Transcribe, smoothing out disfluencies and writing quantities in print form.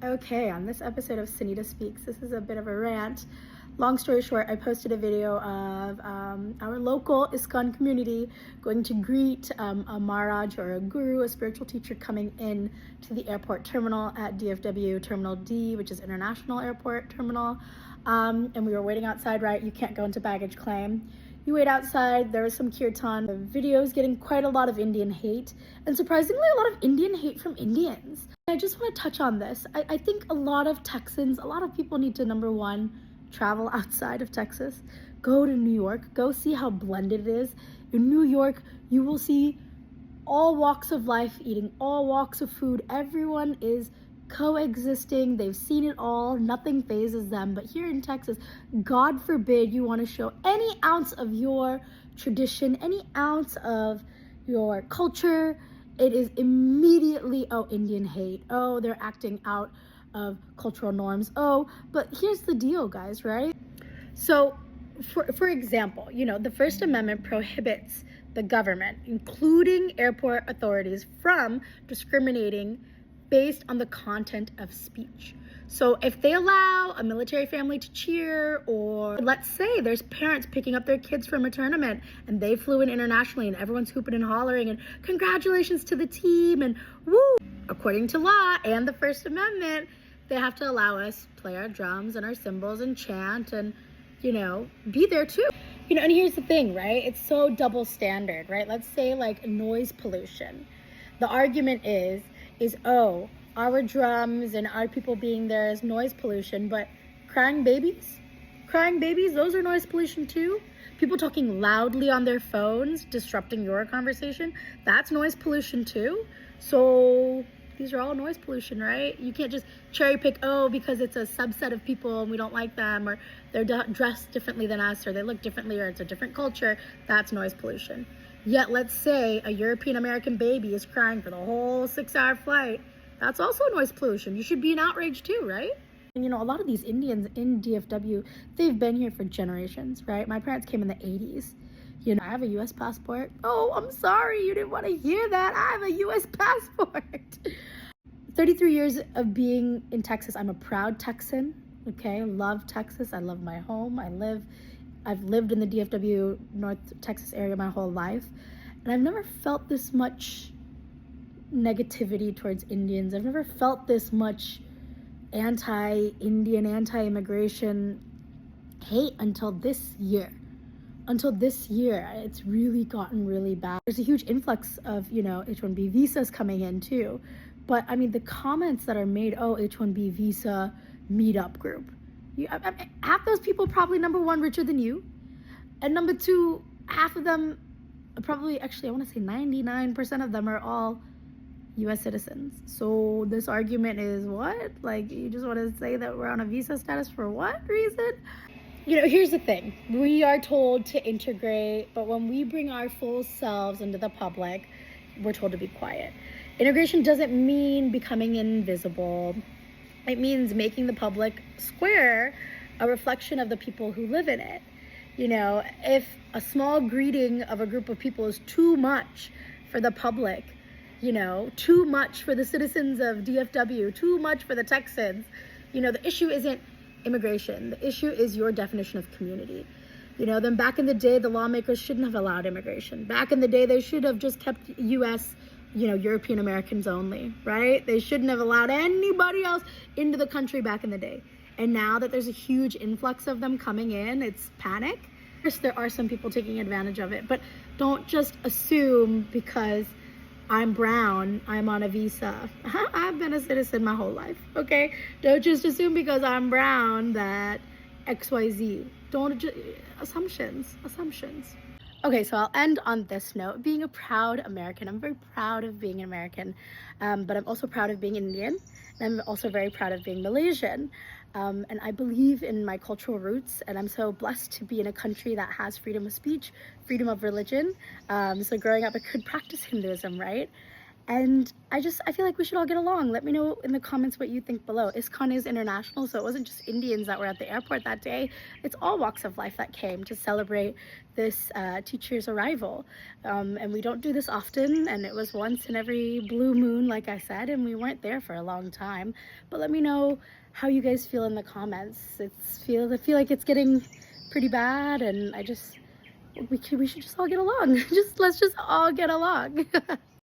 Okay, on this episode of Sunita Speaks, this is a bit of a rant. Long story short, I posted a video of our local ISKCON community going to greet a Maharaj or a guru, a spiritual teacher coming in to the airport terminal at DFW Terminal D, which is International Airport Terminal. And we were waiting outside, right? You can't go into baggage claim. You wait outside, there was some kirtan. The video is getting quite a lot of Indian hate, and surprisingly a lot of Indian hate from Indians. I just want to touch on this. I think a lot of Texans, a lot of people need to, number one, travel outside of Texas. Go to New York. Go see how blended it is. In New York, you will see all walks of life eating all walks of food. Everyone is coexisting. They've seen it all. Nothing phases them. But here in Texas, God forbid you want to show any ounce of your tradition, any ounce of your culture. It is immediately, oh, Indian hate. Oh, they're acting out of cultural norms. Oh, but here's the deal, guys, right? So, for example, the First Amendment prohibits the government, including airport authorities, from discriminating based on the content of speech. So if they allow a military family to cheer, or let's say there's parents picking up their kids from a tournament and they flew in internationally and everyone's hooping and hollering and congratulations to the team and woo, according to law and the First Amendment, they have to allow us play our drums and our cymbals and chant and, be there too. And here's the thing, right? It's so double standard, right? Let's say like noise pollution. The argument is, oh, our drums and our people being there is noise pollution, but crying babies, those are noise pollution too. People talking loudly on their phones, disrupting your conversation, that's noise pollution too. So these are all noise pollution, right? You can't just cherry pick, oh, because it's a subset of people and we don't like them, or they're dressed differently than us, or they look differently, or it's a different culture. That's noise pollution. Yet, let's say a European American baby is crying for the whole 6-hour flight. That's also noise pollution. You should be in outrage too, right? And a lot of these Indians in DFW, they've been here for generations, right? My parents came in the 80s. I have a U.S. passport. Oh, I'm sorry, you didn't want to hear that. I have a U.S. passport. 33 years of being in Texas. I'm a proud Texan, okay? I love Texas. I love my home. I've lived in the DFW, North Texas area my whole life. And I've never felt this much negativity towards Indians. I've never felt this much anti-Indian, anti-immigration hate until this year. It's really gotten really bad. There's a huge influx of, H-1B visas coming in too. But I mean, the comments that are made, oh, H-1B visa meetup group. Half those people probably, number one, richer than you. And number two, half of them, probably, actually, I want to say 99% of them are all U.S. citizens. So this argument is what? Like, you just want to say that we're on a visa status for what reason? Here's the thing. We are told to integrate, but when we bring our full selves into the public, we're told to be quiet. Integration doesn't mean becoming invisible. It means making the public square a reflection of the people who live in it. If a small greeting of a group of people is too much for the public, too much for the citizens of DFW, too much for the Texans, the issue isn't immigration. The issue is your definition of community. Then back in the day, the lawmakers shouldn't have allowed immigration. Back in the day, they should have just kept U.S., European Americans only, right? They shouldn't have allowed anybody else into the country back in the day. And now that there's a huge influx of them coming in, it's panic. Of course, there are some people taking advantage of it, but don't just assume because I'm brown, I'm on a visa. I've been a citizen my whole life, okay? Don't just assume because I'm brown that XYZ. Assumptions. Okay, so I'll end on this note. Being a proud American, I'm very proud of being an American, but I'm also proud of being Indian, and I'm also very proud of being Malaysian. And I believe in my cultural roots, and I'm so blessed to be in a country that has freedom of speech, freedom of religion. So growing up, I could practice Hinduism, right? And I feel like we should all get along. Let me know in the comments what you think below. ISKCON is international, so it wasn't just Indians that were at the airport that day. It's all walks of life that came to celebrate this teacher's arrival. And we don't do this often, and it was once in every blue moon, like I said, and we weren't there for a long time. But let me know how you guys feel in the comments. I feel like it's getting pretty bad, and we should just all get along. Let's just all get along.